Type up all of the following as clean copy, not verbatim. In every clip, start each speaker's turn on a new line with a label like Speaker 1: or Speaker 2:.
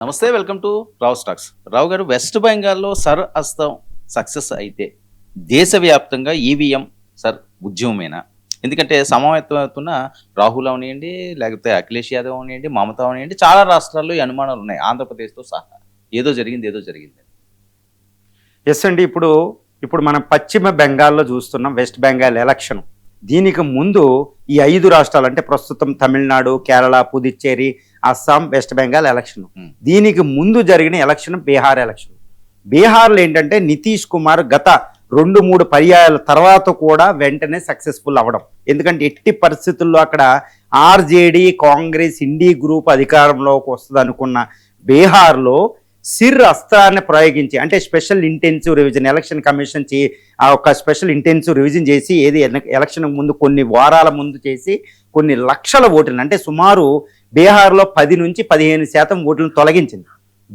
Speaker 1: నమస్తే, welcome to Rao stocks. రావు గారు, west బెంగాల్లో సర్ అస్తం సక్సెస్ అయితే దేశవ్యాప్తంగా ఈవీఎం సర్ ఉద్యమమేనా? ఎందుకంటే సమావేతమవుతున్న రాహుల్ అవనియండి, లేకపోతే అఖిలేష్ యాదవ్ అవనియండి, మమతా అవనియండి, చాలా రాష్ట్రాల్లో ఈ అనుమానాలు ఉన్నాయి, ఆంధ్రప్రదేశ్తో సహా. ఏదో జరిగింది, ఏదో జరిగింది.
Speaker 2: ఎస్ అండి. ఇప్పుడు మనం పశ్చిమ బెంగాల్లో చూస్తున్నాం వెస్ట్ బెంగాల్ ఎలక్షన్. దీనికి ముందు ఈ 5 రాష్ట్రాలు అంటే ప్రస్తుతం తమిళనాడు, కేరళ, పుదుచ్చేరి, అస్సాం, వెస్ట్ బెంగాల్ ఎలక్షన్. దీనికి ముందు జరిగిన ఎలక్షన్ బీహార్ ఎలక్షన్. బీహార్లో ఏంటంటే నితీష్ కుమార్ గత 2-3 పర్యాయాల తర్వాత కూడా వెంటనే సక్సెస్ఫుల్ అవ్వడం. ఎందుకంటే ఎట్టి పరిస్థితుల్లో అక్కడ ఆర్జేడీ, కాంగ్రెస్, ఇండీ గ్రూప్ అధికారంలోకి వస్తుంది అనుకున్న బీహార్లో సిర్ అస్త్రాన్ని ప్రయోగించి, అంటే special intensive revision, election commission ఒక స్పెషల్ ఇంటెన్సివ్ రివిజన్ చేసి ఎలక్షన్ ముందు కొన్ని వారాల ముందు చేసి కొన్ని లక్షల ఓట్లను, అంటే సుమారు బీహార్లో 10 నుంచి 15% ఓట్లను తొలగించింది.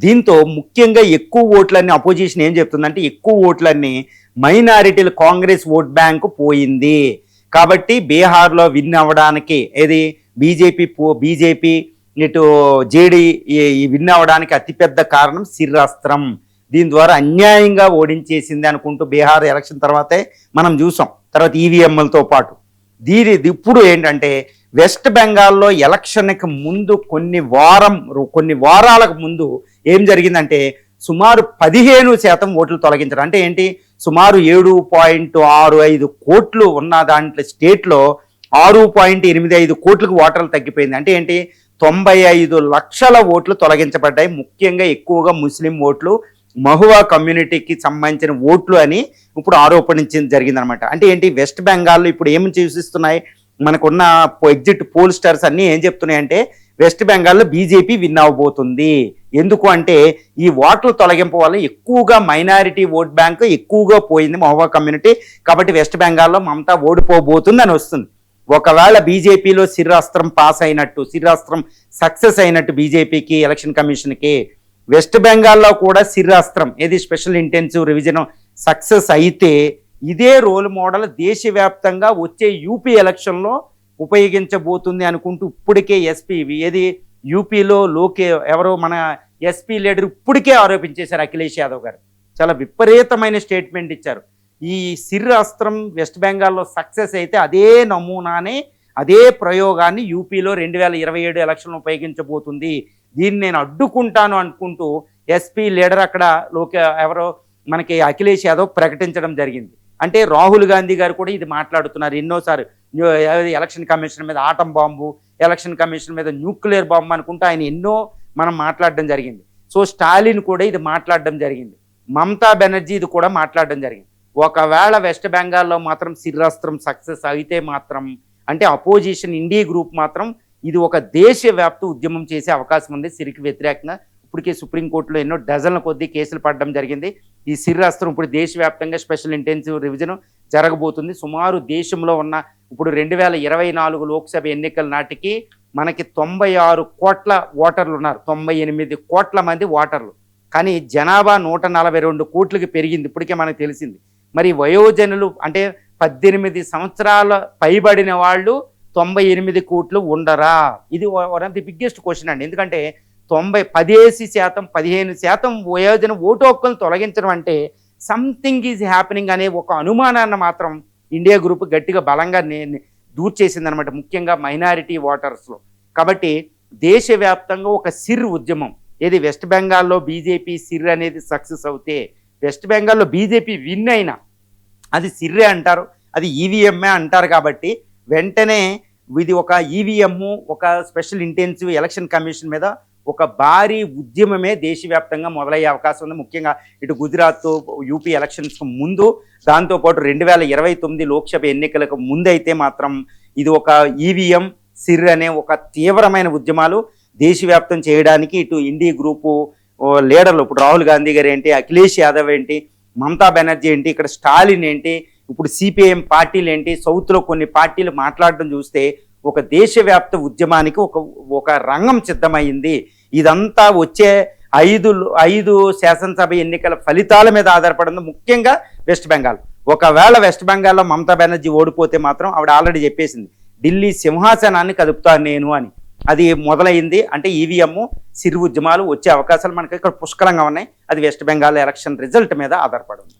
Speaker 2: దీంతో ముఖ్యంగా ఎక్కువ ఓట్లన్నీ అపోజిషన్ ఏం చెప్తుందంటే ఎక్కువ ఓట్లన్నీ మైనారిటీలు, కాంగ్రెస్ ఓట్ బ్యాంకు పోయింది కాబట్టి బీహార్లో విన్ అవ్వడానికి బీజేపీ ఇటు జేడీ విన్ అవ్వడానికి అతిపెద్ద కారణం సిర్రాస్త్రం. దీని ద్వారా అన్యాయంగా ఓడించేసింది అనుకుంటూ బీహార్ ఎలక్షన్ తర్వాతే మనం చూసాం. తర్వాత ఈవీఎంలతో పాటు ఇప్పుడు ఏంటంటే వెస్ట్ బెంగాల్లో ఎలక్షన్కి ముందు కొన్ని వారాలకు ముందు ఏం జరిగిందంటే సుమారు 15% ఓట్లు తొలగించడం. అంటే ఏంటి, సుమారు 7.65 కోట్లు ఉన్న దాంట్లో స్టేట్లో 6.85 కోట్లకు ఓటర్లు తగ్గిపోయింది. అంటే ఏంటి, 95 లక్షల ఓట్లు తొలగించబడ్డాయి. ముఖ్యంగా ఎక్కువగా ముస్లిం ఓట్లు, మహువా కమ్యూనిటీకి సంబంధించిన ఓట్లు అని ఇప్పుడు ఆరోపించడం జరిగిందనమాట. అంటే ఏంటి, వెస్ట్ బెంగాల్లో ఇప్పుడు ఏమి సూచిస్తున్నాయి, మనకున్న ఎగ్జిట్ పోల్ స్టార్స్ అన్నీ ఏం చెప్తున్నాయంటే వెస్ట్ బెంగాల్లో బీజేపీ విన్ అవ్వబోతుంది. ఎందుకు అంటే ఈ ఓట్ల తొలగింపు వల్ల ఎక్కువగా మైనారిటీ ఓట్ బ్యాంక్ ఎక్కువగా పోయింది మహువా కమ్యూనిటీ. కాబట్టి వెస్ట్ బెంగాల్లో మమతా ఓడిపోబోతుంది అని వస్తుంది. ఒకవేళ బీజేపీలో సిర్రాస్త్రం పాస్ అయినట్టు, సిర్రాస్త్రం సక్సెస్ అయినట్టు బీజేపీకి, ఎలక్షన్ కమిషన్కి, వెస్ట్ బెంగాల్లో కూడా సిర్రాస్త్రం స్పెషల్ ఇంటెన్సివ్ రివిజన్ సక్సెస్ అయితే ఇదే రోల్ మోడల్ దేశవ్యాప్తంగా వచ్చే యూపీ ఎలక్షన్లో ఉపయోగించబోతుంది అనుకుంటూ ఇప్పటికే ఎస్పీ యూపీలో ఎవరో మన ఎస్పీ లీడర్ ఇప్పటికే ఆరోపించేశారు అఖిలేష్ యాదవ్ గారు. చాలా విపరీతమైన స్టేట్మెంట్ ఇచ్చారు. ఈ సిర్ అస్త్రం వెస్ట్ బెంగాల్లో సక్సెస్ అయితే అదే నమూనానే, అదే ప్రయోగాన్ని యూపీలో 2027 ఎలక్షన్లు ఉపయోగించబోతుంది, దీన్ని నేను అడ్డుకుంటాను అనుకుంటూ ఎస్పీ లీడర్ అక్కడ ఎవరో మనకి అఖిలేష్ యాదవ్ ప్రకటించడం జరిగింది. అంటే రాహుల్ గాంధీ గారు కూడా ఇది మాట్లాడుతున్నారు ఎన్నోసార్లు. ఎలక్షన్ కమిషన్ మీద ఆటం బాంబు, ఎలక్షన్ కమిషన్ మీద న్యూక్లియర్ బాంబు అనుకుంటూ ఆయన ఎన్నో మనం మాట్లాడడం జరిగింది. సో స్టాలిన్ కూడా ఇది మాట్లాడడం జరిగింది, మమతా బెనర్జీ ఇది కూడా మాట్లాడడం జరిగింది. ఒకవేళ వెస్ట్ బెంగాల్లో మాత్రం సిర్రాస్త్రం సక్సెస్ అయితే మాత్రం, అంటే అపోజిషన్ ఇండీ గ్రూప్ మాత్రం ఇది ఒక దేశవ్యాప్త ఉద్యమం చేసే అవకాశం ఉంది సిరికి వ్యతిరేకంగా. ఇప్పటికే సుప్రీంకోర్టులో ఎన్నో డజన్ల కొద్దీ కేసులు పడడం జరిగింది. ఈ సిర్రాస్త్రం ఇప్పుడు దేశవ్యాప్తంగా స్పెషల్ ఇంటెన్సివ్ రివిజన్ జరగబోతుంది. సుమారు దేశంలో ఉన్న ఇప్పుడు 2024 లోక్సభ ఎన్నికల నాటికి మనకి 96 కోట్ల ఓటర్లు ఉన్నారు, 98 కోట్ల మంది ఓటర్లు. కానీ జనాభా 142 కోట్లకి పెరిగింది ఇప్పటికే మనకు తెలిసింది. మరి వయోజనులు అంటే 18 సంవత్సరాల పైబడిన వాళ్ళు 98 కోట్లు ఉండరా? ఇది one of the biggest question అండి. ఎందుకంటే 15% వయోజన ఓటు హక్కులను తొలగించడం అంటే సంథింగ్ ఈజ్ హ్యాపెనింగ్ అనే ఒక అనుమానాన్ని మాత్రం ఇండియా గ్రూప్ గట్టిగా బలంగా దూర్ చేసిందనమాట, ముఖ్యంగా మైనారిటీ ఓటర్స్లో. కాబట్టి దేశవ్యాప్తంగా ఒక సిర్ ఉద్యమం వెస్ట్ బెంగాల్లో బీజేపీ సిర్ అనేది సక్సెస్ అవుతే, వెస్ట్ బెంగాల్లో బీజేపీ విన్ అయినా అది సిర్రే అంటారు, అది ఈవీఎంఏ అంటారు. కాబట్టి వెంటనే ఇది ఒక ఈవీఎం, ఒక స్పెషల్ ఇంటెన్సివ్ ఎలక్షన్ కమిషన్ మీద ఒక భారీ ఉద్యమమే దేశవ్యాప్తంగా మొదలయ్యే అవకాశం ఉంది. ముఖ్యంగా ఇటు గుజరాత్, యూపీ ఎలక్షన్స్కు ముందు, దాంతోపాటు 2029 లోక్సభ ఎన్నికలకు ముందైతే మాత్రం ఇది ఒక ఈవీఎం సిర్ అనే ఒక తీవ్రమైన ఉద్యమాలు దేశవ్యాప్తం చేయడానికి ఇటు ఇండీ గ్రూపు లీడర్లు, ఇప్పుడు రాహుల్ గాంధీ గారు ఏంటి, అఖిలేష్ యాదవ్ ఏంటి, మమతా బెనర్జీ ఏంటి, ఇక్కడ స్టాలిన్ ఏంటి, ఇప్పుడు సిపిఐఎం పార్టీలు ఏంటి, సౌత్లో కొన్ని పార్టీలు మాట్లాడడం చూస్తే ఒక దేశవ్యాప్త ఉద్యమానికి ఒక రంగం సిద్ధమైంది. ఇదంతా వచ్చే 5 శాసనసభ ఎన్నికల ఫలితాల మీద ఆధారపడింది, ముఖ్యంగా వెస్ట్ బెంగాల్. ఒకవేళ వెస్ట్ బెంగాల్లో మమతా బెనర్జీ ఓడిపోతే మాత్రం ఆవిడ ఆల్రెడీ చెప్పేసింది ఢిల్లీ సింహాసనాన్ని కదుపుతాను నేను అని. అది మొదలైంది. అంటే ఈవీఎం సిర్ ఉద్యమాలు వచ్చే అవకాశాలు మనకి ఇక్కడ పుష్కలంగా ఉన్నాయి. అది వెస్ట్ బెంగాల్ ఎలక్షన్ రిజల్ట్ మీద ఆధారపడి ఉంది.